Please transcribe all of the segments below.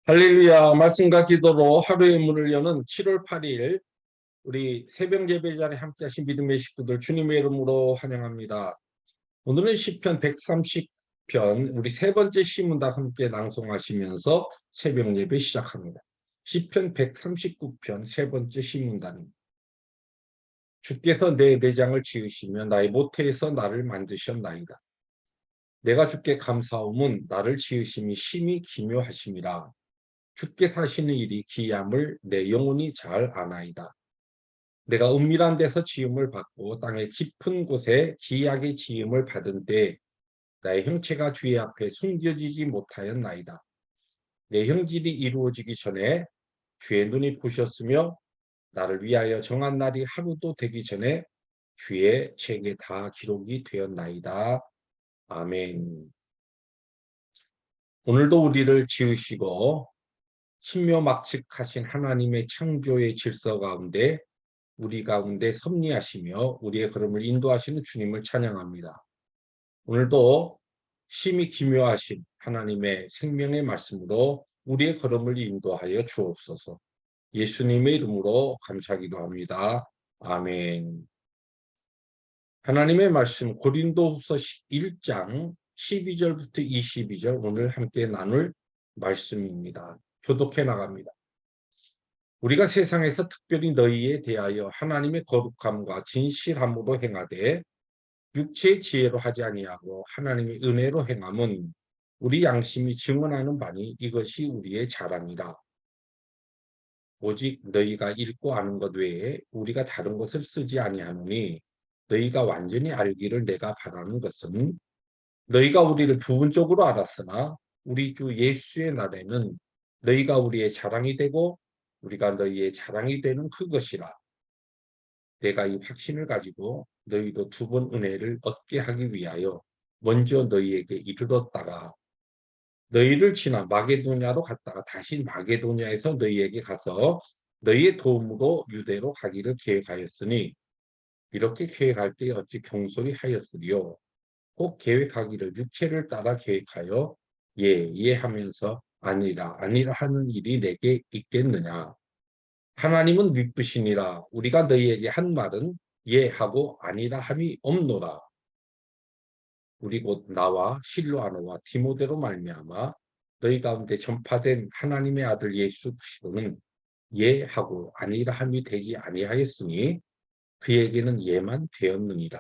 할렐루야. 말씀과 기도로 하루의 문을 여는 7월 8일 우리 새벽 예배 자리에 함께 하신 믿음의 식구들 주님의 이름으로 환영합니다. 오늘은 시편 130편 우리 세 번째 시문단 함께 낭송하시면서 새벽 예배 시작합니다. 시편 139편 세 번째 시문단입니다. 주께서 내 내장을 지으시며 나의 모태에서 나를 만드셨나이다. 내가 주께 감사함은 나를 지으심이 심히 기묘하심이라. 주께 하시는 일이 기이함을 내 영혼이 잘 아나이다. 내가 은밀한 데서 지음을 받고 땅의 깊은 곳에 기이하게 지음을 받은 때 나의 형체가 주의 앞에 숨겨지지 못하였나이다. 내 형질이 이루어지기 전에 주의 눈이 보셨으며 나를 위하여 정한 날이 하루도 되기 전에 주의 책에 다 기록이 되었나이다. 아멘. 오늘도 우리를 지으시고 신묘막측하신 하나님의 창조의 질서 가운데 우리 가운데 섭리하시며 우리의 걸음을 인도하시는 주님을 찬양합니다. 오늘도 심히 기묘하신 하나님의 생명의 말씀으로 우리의 걸음을 인도하여 주옵소서. 예수님의 이름으로 감사하기도 합니다. 아멘. 하나님의 말씀 고린도후서 1장 12절부터 22절 오늘 함께 나눌 말씀입니다. 교독해 나갑니다. 우리가 세상에서 특별히 너희에 대하여 하나님의 거룩함과 진실함으로 행하되 육체의 지혜로 하지 아니하고 하나님의 은혜로 행함은 우리 양심이 증언하는 바니 이것이 우리의 자랑이라. 오직 너희가 읽고 아는 것 외에 우리가 다른 것을 쓰지 아니하노니 너희가 완전히 알기를 내가 바라는 것은 너희가 우리를 부분적으로 알았으나 우리 주 예수의 날에는 너희가 우리의 자랑이 되고 우리가 너희의 자랑이 되는 그것이라. 내가 이 확신을 가지고 너희도 두 번 은혜를 얻게 하기 위하여 먼저 너희에게 이르렀다가 너희를 지나 마게도냐로 갔다가 다시 마게도냐에서 너희에게 가서 너희의 도움으로 유대로 가기를 계획하였으니 이렇게 계획할 때 어찌 경솔히 하였으리요. 꼭 계획하기를 육체를 따라 계획하여 예 하면서 아니라 하는 일이 내게 있겠느냐. 하나님은 미쁘시니라. 우리가 너희에게 한 말은 예 하고 아니라 함이 없노라. 우리 곧 나와 실로아노와 디모데로 말미암아 너희 가운데 전파된 하나님의 아들 예수 그리스도는 예 하고 아니라 함이 되지 아니하였으니 그에게는 예만 되었느니라.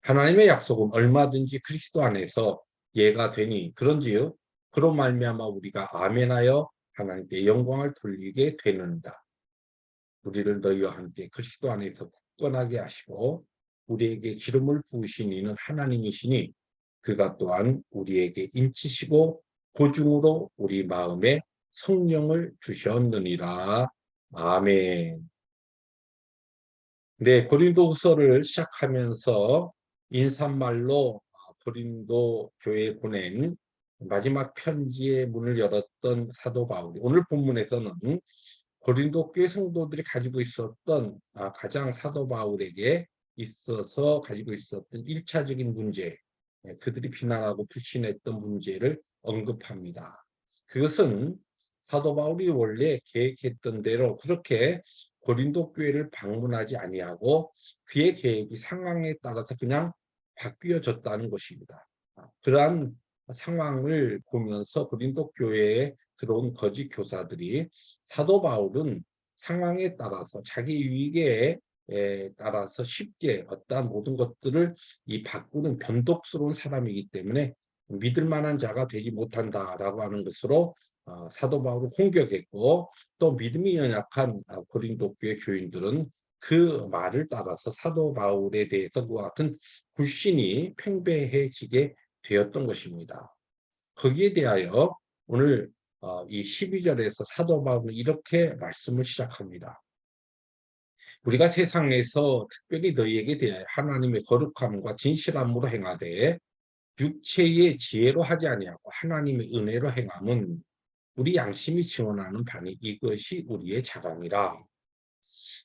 하나님의 약속은 얼마든지 그리스도 안에서 예가 되니 그런지요 그로 말미암아 우리가 아멘하여 하나님께 영광을 돌리게 되는다. 우리를 너희와 함께 그리스도 안에서 굳건하게 하시고 우리에게 기름을 부으신 이는 하나님이시니 그가 또한 우리에게 인치시고 보증으로 우리 마음에 성령을 주셨느니라. 아멘. 네, 고린도후서를 시작하면서 인사말로 고린도 교회에 보낸 마지막 편지의 문을 열었던 사도 바울이 오늘 본문에서는 고린도 교회 성도들이 가지고 있었던 가장 사도 바울에게 있어서 가지고 있었던 1차적인 문제, 그들이 비난하고 불신했던 문제를 언급합니다. 그것은 사도 바울이 원래 계획했던 대로 그렇게 고린도 교회를 방문하지 아니하고 그의 계획이 상황에 따라서 그냥 바뀌어졌다는 것입니다. 그러한 상황을 보면서 고린도 교회에 들어온 거짓 교사들이 사도 바울은 상황에 따라서 자기 유익에 따라서 쉽게 어떠한 모든 것들을 바꾸는 변덕스러운 사람이기 때문에 믿을 만한 자가 되지 못한다라고 하는 것으로 사도 바울을 공격했고 또 믿음이 연약한 고린도 교회 교인들은 그 말을 따라서 사도 바울에 대해서 그와 같은 불신이 팽배해지게 되었던 것입니다. 거기에 대하여 오늘 이 12절에서 사도 바울은 이렇게 말씀을 시작합니다. 우리가 세상에서 특별히 너희에게 대하여 하나님의 거룩함과 진실함으로 행하되 육체의 지혜로 하지 아니하고 하나님의 은혜로 행함은 우리 양심이 증언하는 바니 이것이 우리의 자랑이라.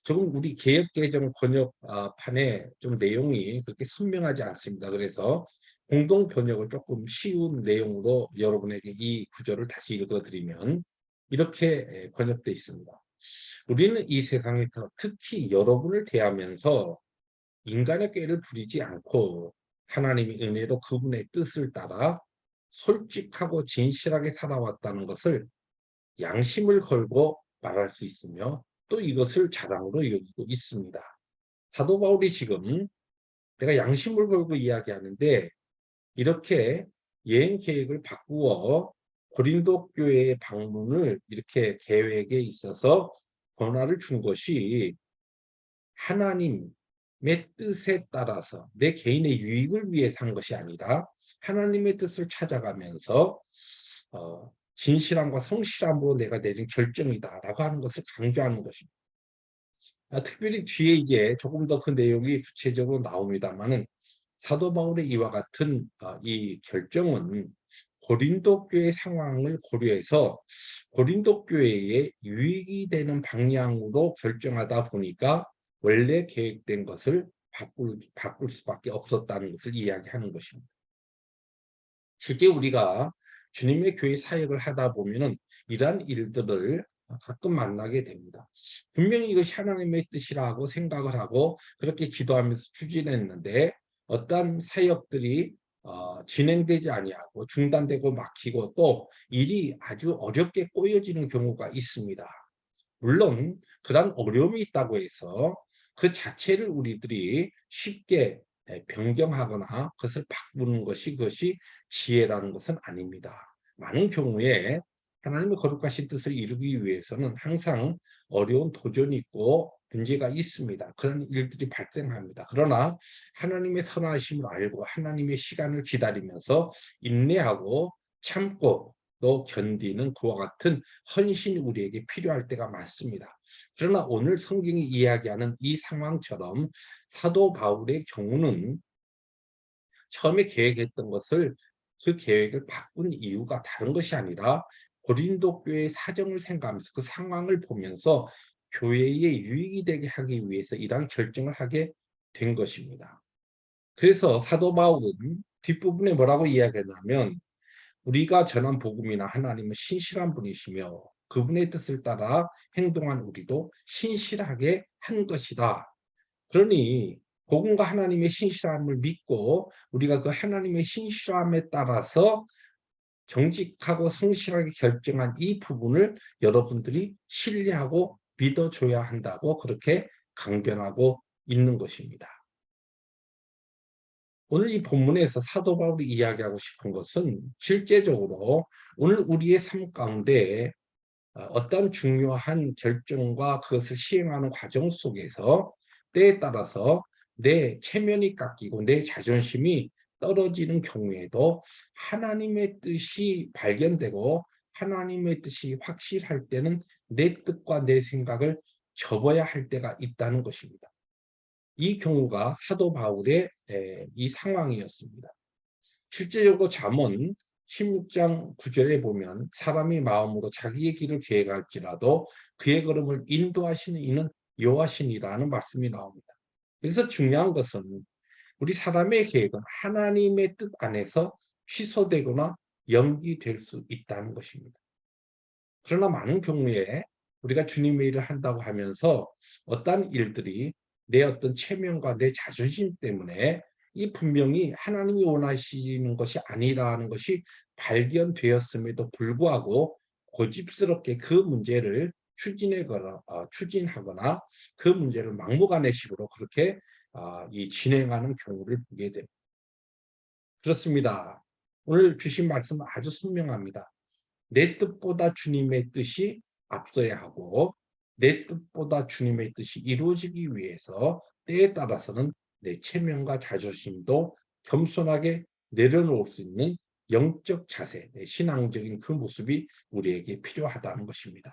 조금 우리 개역개정 번역판에 좀 내용이 그렇게 선명하지 않습니다. 그래서 공동 번역을 조금 쉬운 내용으로 여러분에게 이 구절을 다시 읽어드리면 이렇게 번역되어 있습니다. 우리는 이 세상에서 특히 여러분을 대하면서 인간의 꾀를 부리지 않고 하나님의 은혜로 그분의 뜻을 따라 솔직하고 진실하게 살아왔다는 것을 양심을 걸고 말할 수 있으며 또 이것을 자랑으로 여기고 있습니다. 사도 바울이 지금 내가 양심을 걸고 이야기하는데 이렇게 여행 계획을 바꾸어 고린도 교회의 방문을 이렇게 계획에 있어서 변화를 준 것이 하나님의 뜻에 따라서 내 개인의 유익을 위해 산 것이 아니라 하나님의 뜻을 찾아가면서 진실함과 성실함으로 내가 내린 결정이다라고 하는 것을 강조하는 것입니다. 특별히 뒤에 이제 조금 더 그 내용이 구체적으로 나옵니다만은 사도 바울의 이와 같은 이 결정은 고린도 교회 상황을 고려해서 고린도 교회에 유익이 되는 방향으로 결정하다 보니까 원래 계획된 것을 바꿀 수밖에 없었다는 것을 이야기하는 것입니다. 실제 우리가 주님의 교회 사역을 하다 보면은 이러한 일들을 가끔 만나게 됩니다. 분명히 이것이 하나님의 뜻이라고 생각을 하고 그렇게 기도하면서 추진했는데 어떤 사역들이 진행되지 아니하고 중단되고 막히고 또 일이 아주 어렵게 꼬여지는 경우가 있습니다. 물론 그런 어려움이 있다고 해서 그 자체를 우리들이 쉽게 변경하거나 그것을 바꾸는 것이 그것이 지혜라는 것은 아닙니다. 많은 경우에 하나님의 거룩하신 뜻을 이루기 위해서는 항상 어려운 도전이 있고 문제가 있습니다. 그런 일들이 발생합니다. 그러나 하나님의 선하심을 알고 하나님의 시간을 기다리면서 인내하고 참고 또 견디는 그와 같은 헌신이 우리에게 필요할 때가 많습니다. 그러나 오늘 성경이 이야기하는 이 상황처럼 사도 바울의 경우는 처음에 계획했던 것을 그 계획을 바꾼 이유가 다른 것이 아니라 고린도 교회의 사정을 생각하면서 그 상황을 보면서 교회에 유익이 되게 하기 위해서 이러한 결정을 하게 된 것입니다. 그래서 사도 바울은 뒷부분에 뭐라고 이야기하냐면 우리가 전한 복음이나 하나님은 신실한 분이시며 그분의 뜻을 따라 행동한 우리도 신실하게 한 것이다. 그러니 복음과 하나님의 신실함을 믿고 우리가 그 하나님의 신실함에 따라서 정직하고 성실하게 결정한 이 부분을 여러분들이 신뢰하고 믿어줘야 한다고 그렇게 강변하고 있는 것입니다. 오늘 이 본문에서 사도 바울이 이야기하고 싶은 것은 실제적으로 오늘 우리의 삶 가운데 어떤 중요한 결정과 그것을 시행하는 과정 속에서 때에 따라서 내 체면이 깎이고 내 자존심이 떨어지는 경우에도 하나님의 뜻이 발견되고 하나님의 뜻이 확실할 때는 내 뜻과 내 생각을 접어야 할 때가 있다는 것입니다. 이 경우가 사도 바울의 이 상황이었습니다. 실제적으로 잠언 16장 9절에 보면 사람이 마음으로 자기의 길을 계획할지라도 그의 걸음을 인도하시는 이는 여호와시니라는 말씀이 나옵니다. 그래서 중요한 것은 우리 사람의 계획은 하나님의 뜻 안에서 취소되거나 연기될 수 있다는 것입니다. 그러나 많은 경우에 우리가 주님의 일을 한다고 하면서 어떤 일들이 내 어떤 체면과 내 자존심 때문에 이 분명히 하나님이 원하시는 것이 아니라는 것이 발견되었음에도 불구하고 고집스럽게 그 문제를 추진하거나 그 문제를 막무가내식으로 그렇게 이 진행하는 경우를 보게 됩니다. 그렇습니다. 오늘 주신 말씀은 아주 선명합니다. 내 뜻보다 주님의 뜻이 앞서야 하고 내 뜻보다 주님의 뜻이 이루어지기 위해서 때에 따라서는 내 체면과 자존심도 겸손하게 내려놓을 수 있는 영적 자세, 신앙적인 그 모습이 우리에게 필요하다는 것입니다.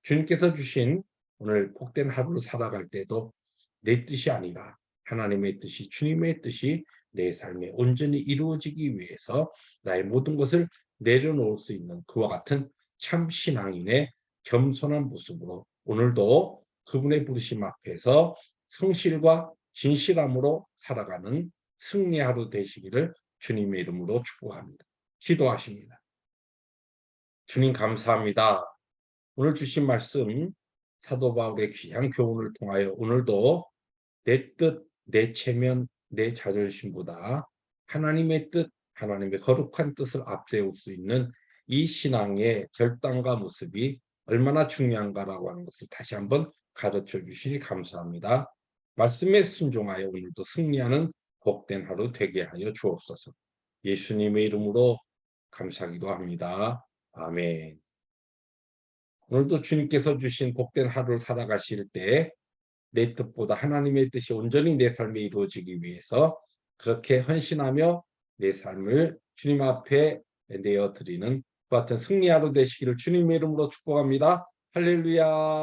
주님께서 주신 오늘 복된 하루를 살아갈 때도 내 뜻이 아니라 하나님의 뜻이 주님의 뜻이 내 삶에 온전히 이루어지기 위해서 나의 모든 것을 내려놓을 수 있는 그와 같은 참 신앙인의 겸손한 모습으로 오늘도 그분의 부르심 앞에서 성실과 진실함으로 살아가는 승리 하루 되시기를 주님의 이름으로 축복합니다. 기도하십니다. 주님 감사합니다. 오늘 주신 말씀 사도 바울의 귀한 교훈을 통하여 오늘도 내 뜻, 내 체면, 내 자존심보다 하나님의 뜻, 하나님의 거룩한 뜻을 앞세울 수 있는 이 신앙의 결단과 모습이 얼마나 중요한가라고 하는 것을 다시 한번 가르쳐 주시니 감사합니다. 말씀에 순종하여 오늘도 승리하는 복된 하루 되게 하여 주옵소서. 예수님의 이름으로 감사하기도 합니다. 아멘. 오늘도 주님께서 주신 복된 하루를 살아가실 때 내 뜻보다 하나님의 뜻이 온전히 내 삶에 이루어지기 위해서 그렇게 헌신하며 내 삶을 주님 앞에 내어드리는 그 같은 승리하루 되시기를 주님의 이름으로 축복합니다. 할렐루야.